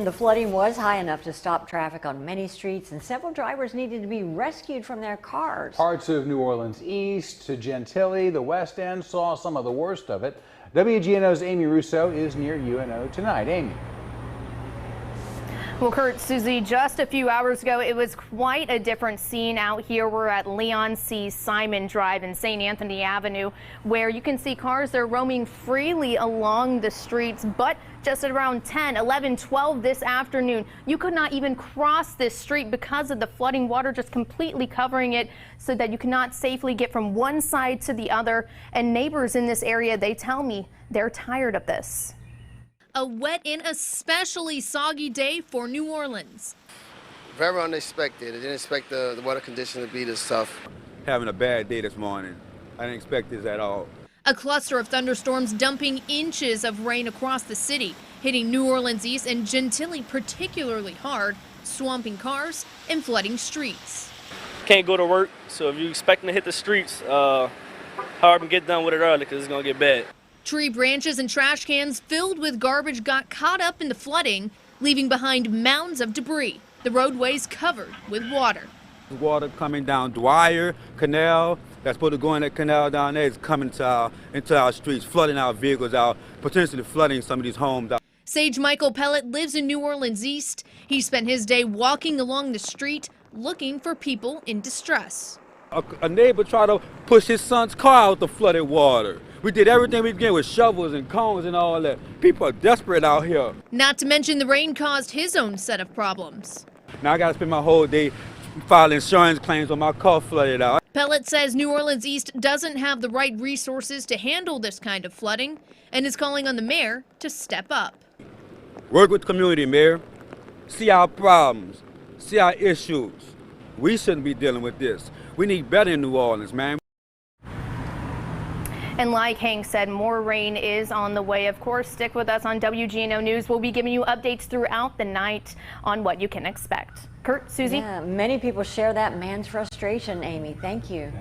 The flooding was high enough to stop traffic on many streets, and several drivers needed to be rescued from their cars. Parts of New Orleans East to Gentilly, the West End, saw some of the worst of it. WGNO's Amy Russo is near UNO tonight. Amy. Well, Kurt, Susie, just a few hours ago, it was quite a different scene out here. We're at Leon C. Simon Drive and St. Anthony Avenue, where you can see cars are roaming freely along the streets. But just at around 10, 11, 12 this afternoon, you could not even cross this street because of the flooding water just completely covering it so that you cannot safely get from one side to the other. And neighbors in this area, they tell me they're tired of this. A wet and especially soggy day for New Orleans. Very unexpected. I didn't expect the weather condition to be this tough. Having a bad day this morning. I didn't expect this at all. A cluster of thunderstorms dumping inches of rain across the city, hitting New Orleans East and Gentilly particularly hard, swamping cars and flooding streets. Can't go to work, so if you're expecting to hit the streets, hurry up and get done with it early because it's going to get bad. Tree branches and trash cans filled with garbage got caught up in the flooding, leaving behind mounds of debris. The roadways covered with water. The water coming down Dwyer Canal, that's supposed to go in that canal down there, is coming into our streets, flooding our vehicles out, potentially flooding some of these homes out. Sage Michael Pellet lives in New Orleans East. He spent his day walking along the street looking for people in distress. A neighbor tried to push his son's car out the flooded water. We did everything we could with shovels and cones and all that. People are desperate out here. Not to mention the rain caused his own set of problems. Now I got to spend my whole day filing insurance claims on my car flooded out. Pellet says New Orleans East doesn't have the right resources to handle this kind of flooding and is calling on the mayor to step up. Work with the community, Mayor. See our problems, see our issues. We shouldn't be dealing with this. We need better in New Orleans, man. And like Hank said, more rain is on the way. Of course, stick with us on WGNO News. We'll be giving you updates throughout the night on what you can expect. Kurt, Susie? Yeah, many people share that man's frustration, Amy. Thank you.